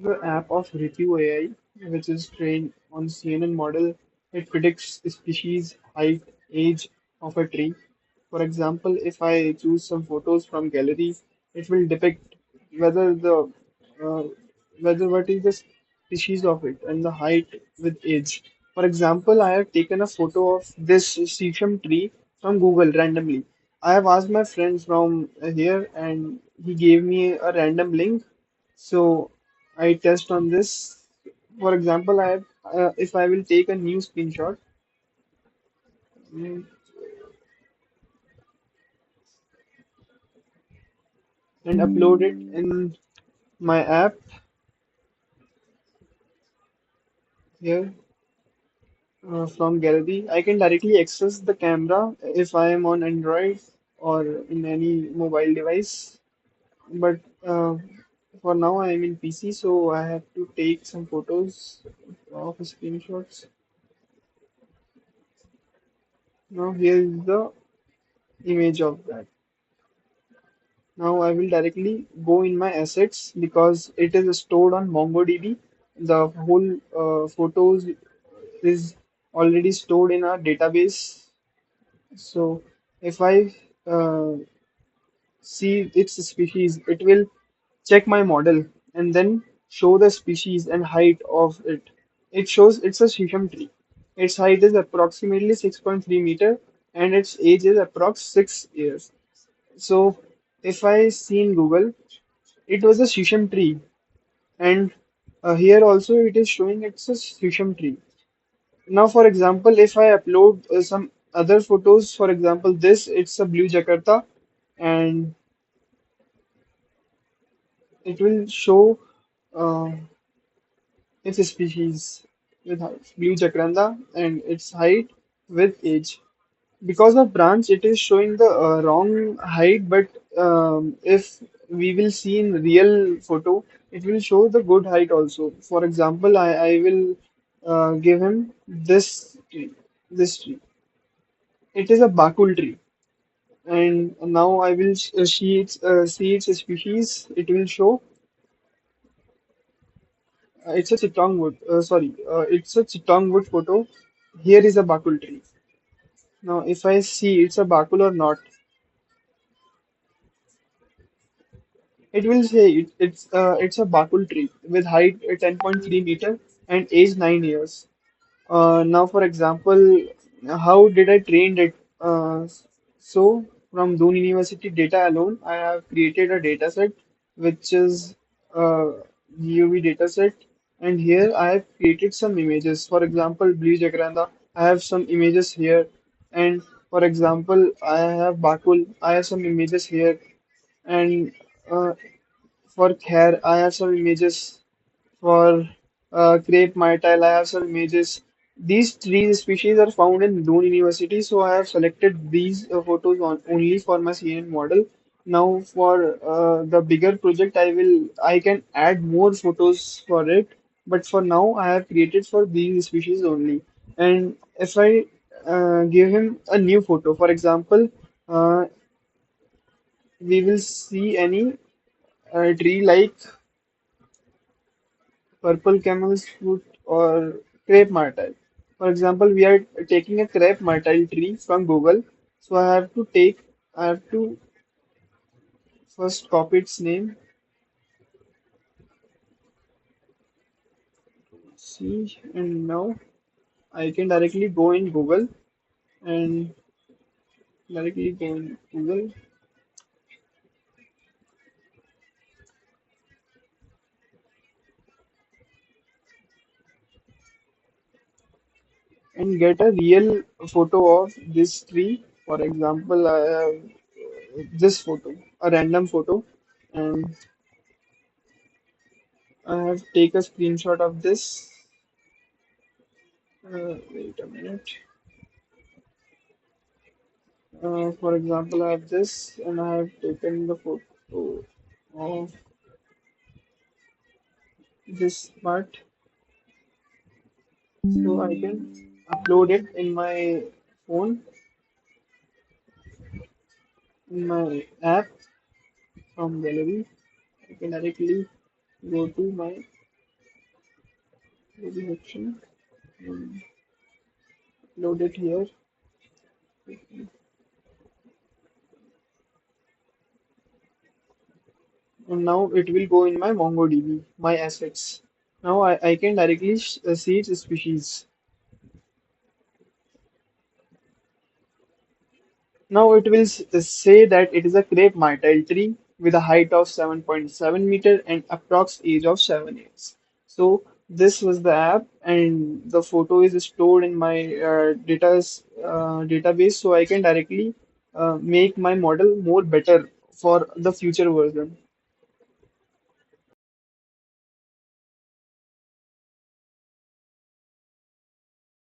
The app of Review AI, which is trained on CNN model, it predicts species, height, age of a tree. For example, if I choose some photos from gallery, it will depict whether the uh, whether what is the species of it and the height with age. For example, I have taken a photo of this sesame tree from Google randomly. I have asked my friend from here and he gave me a random link. So I test on this. For example, if I will take a new screenshot mm, and upload it in my app here from gallery, I can directly access the camera if I am on Android or in any mobile device. But for now, I am in PC, so I have to take some photos of screenshots. Now here is the image of that. Now I will directly go in my assets because it is stored on MongoDB. The whole photos is already stored in our database. So if I see its species, it will check my model and then show the species and height of it. It shows it's a sesame tree. Its height is approximately 6.3 meter and its age is approx 6 years. So if I see in Google, it was a sesame tree, and here also it is showing it's a sesame tree. Now, for example, if I upload some other photos, for example, this it's a blue Jakarta, and it will show uh, its species with height, blue Jacaranda, and its height with age. Because of branch, it is showing the wrong height, but if we will see in real photo, it will show the good height also. For example, I will give him this tree, this tree. It is a bakul tree, and now I will see its species. It will show it's a chitong wood. Sorry, it's a chitong wood photo. Here is a bakul tree. Now, if I see it's a bakul or not, it will say it's a bakul tree with height 10.3 meter and age 9 years. Now, for example, how did I train it? So, from Doon University data alone, I have created a data set which is a GUV data set, and here I have created some images. For example, Blue Jacaranda, I have some images here, and for example, I have Bakul, I have some images here, and uh, for Khair, I have some images. For crepe myrtle, I have some images. These three species are found in Doon University, so I have selected these photos only for my CNN model. Now, for the bigger project, I can add more photos for it, but for now, I have created for these species only. And if I give him a new photo, for example, uh, we will see any tree like purple camel's foot or crepe myrtle. For example, we are taking a crepe myrtle tree from Google. So I have to first copy its name. See, and now I can directly go in Google and directly go in Google and get a real photo of this tree. For example, I have this photo, a random photo, and I have take a screenshot of this. Wait a minute. For example, I have this and I have taken the photo of this part so I can upload it in my phone, in my app from gallery. I can directly go to my Maybe action. Load it here. And now it will go in my MongoDB, my assets. Now I can directly see its species. Now it will say that it is a crepe myrtle tree with a height of 7.7 meter and approx age of 7 years. So this was the app, and the photo is stored in my database, so I can directly make my model more better for the future version.